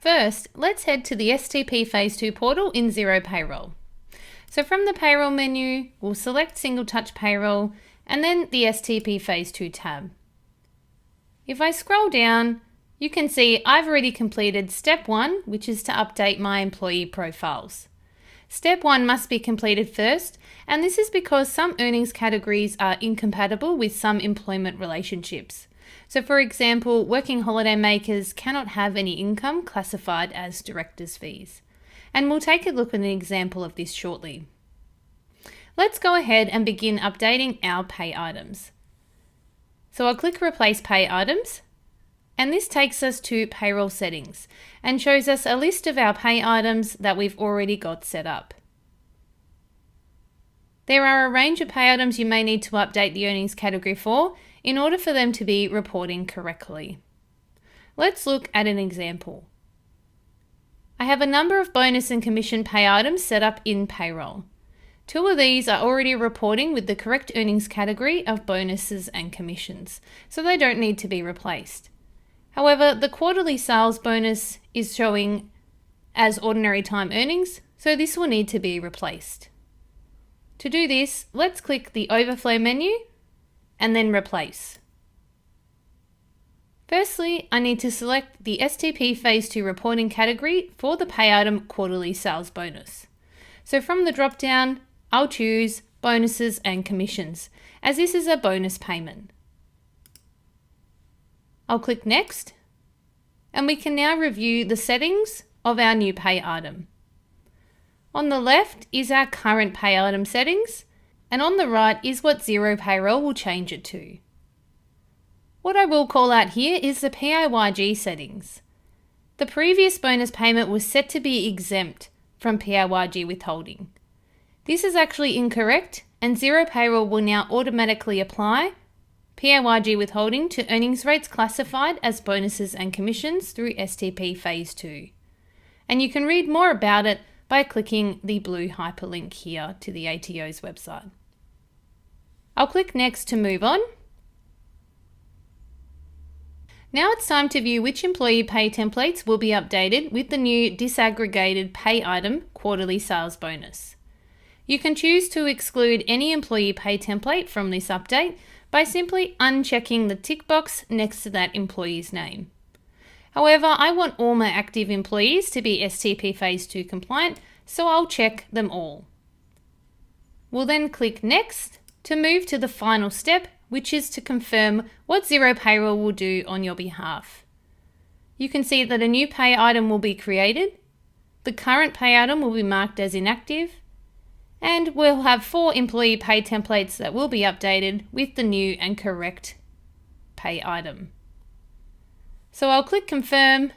First, let's head to the STP Phase 2 portal in Xero Payroll. So from the Payroll menu, we'll select Single Touch Payroll and then the STP Phase 2 tab. If I scroll down, you can see I've already completed Step 1, which is to update my employee profiles. Step 1 must be completed first, and this is because some earnings categories are incompatible with some employment relationships. So for example, working holiday makers cannot have any income classified as director's fees. And we'll take a look at an example of this shortly. Let's go ahead and begin updating our pay items. So I'll click Replace Pay Items, and this takes us to Payroll Settings and shows us a list of our pay items that we've already got set up. There are a range of pay items you may need to update the earnings category for in order for them to be reporting correctly. Let's look at an example. I have a number of bonus and commission pay items set up in Payroll. 2 of these are already reporting with the correct earnings category of bonuses and commissions, so they don't need to be replaced. However, the quarterly sales bonus is showing as ordinary time earnings, so this will need to be replaced. To do this, let's click the Overflow menu and then Replace. Firstly, I need to select the STP Phase 2 reporting category for the pay item quarterly sales bonus. So from the drop-down, I'll choose Bonuses and Commissions, as this is a bonus payment. I'll click Next, and we can now review the settings of our new pay item. On the left is our current pay item settings, and on the right is what Xero Payroll will change it to. What I will call out here is the PAYG settings. The previous bonus payment was set to be exempt from PAYG withholding. This is actually incorrect, and Xero Payroll will now automatically apply PAYG withholding to earnings rates classified as bonuses and commissions through STP Phase 2. And you can read more about it by clicking the blue hyperlink here to the ATO's website. I'll click Next to move on. Now it's time to view which employee pay templates will be updated with the new disaggregated pay item quarterly sales bonus. You can choose to exclude any employee pay template from this update by simply unchecking the tick box next to that employee's name. However, I want all my active employees to be STP Phase 2 compliant, so I'll check them all. We'll then click Next to move to the final step, which is to confirm what Xero Payroll will do on your behalf. You can see that a new pay item will be created, the current pay item will be marked as inactive, and we'll have 4 employee pay templates that will be updated with the new and correct pay item. So I'll click Confirm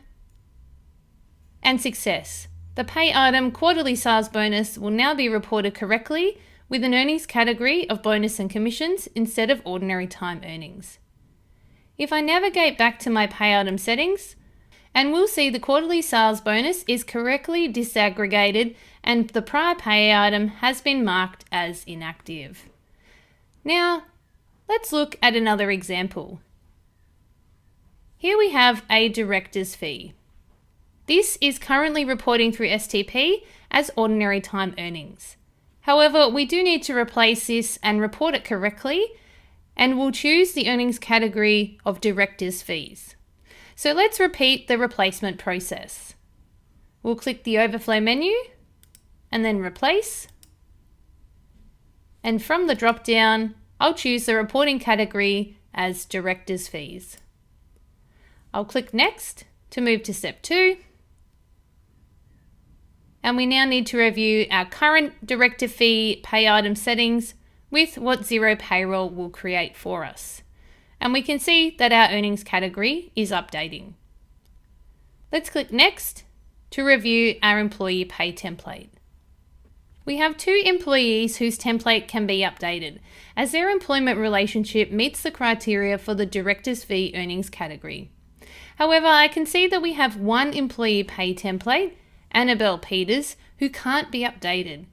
and Success. The pay item quarterly sales bonus will now be reported correctly with an earnings category of bonus and commissions instead of ordinary time earnings. If I navigate back to my pay item settings, and we'll see the quarterly sales bonus is correctly disaggregated and the prior pay item has been marked as inactive. Now, let's look at another example. Here we have a director's fee. This is currently reporting through STP as ordinary time earnings. However, we do need to replace this and report it correctly, and we'll choose the earnings category of director's fees. So let's repeat the replacement process. We'll click the Overflow menu and then Replace. And from the drop-down, I'll choose the reporting category as director's fees. I'll click Next to move to Step 2. And we now need to review our current director fee pay item settings with what Xero Payroll will create for us. And we can see that our earnings category is updating. Let's click Next to review our employee pay template. We have 2 employees whose template can be updated, as their employment relationship meets the criteria for the director's fee earnings category. However, I can see that we have 1 employee pay template, Annabelle Peters, who can't be updated.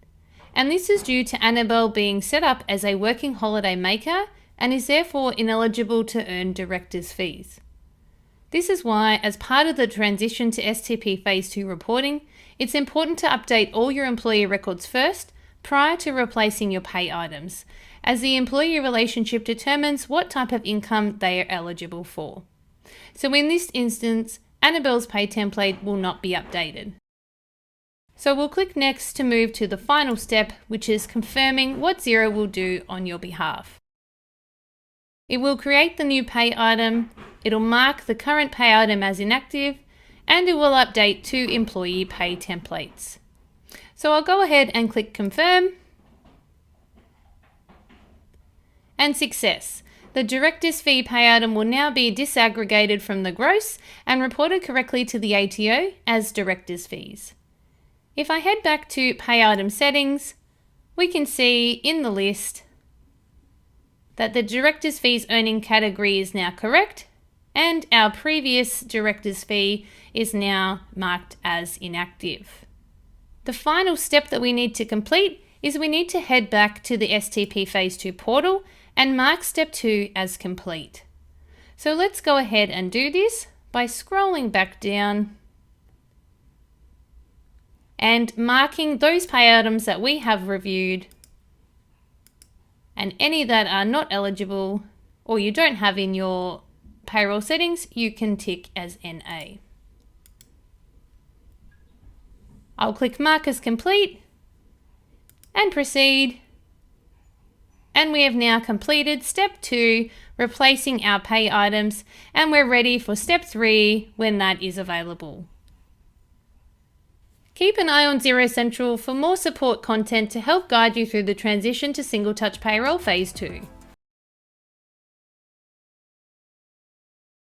And this is due to Annabelle being set up as a working holiday maker and is therefore ineligible to earn director's fees. This is why, as part of the transition to STP Phase 2 reporting, it's important to update all your employee records first prior to replacing your pay items, as the employee relationship determines what type of income they are eligible for. So in this instance, Annabelle's pay template will not be updated. So we'll click Next to move to the final step, which is confirming what Xero will do on your behalf. It will create the new pay item, it'll mark the current pay item as inactive, and it will update to employee pay templates. So I'll go ahead and click Confirm. And success. The director's fee pay item will now be disaggregated from the gross and reported correctly to the ATO as director's fees. If I head back to pay item settings, we can see in the list that the director's fees earning category is now correct and our previous director's fee is now marked as inactive. The final step that we need to complete is we need to head back to the STP Phase 2 portal and mark step 2 as complete. So let's go ahead and do this by scrolling back down and marking those pay items that we have reviewed, and any that are not eligible or you don't have in your payroll settings, you can tick as NA. I'll click Mark as complete and proceed. And we have now completed step 2, replacing our pay items, and we're ready for step 3 when that is available. Keep an eye on Xero Central for more support content to help guide you through the transition to Single Touch Payroll Phase 2.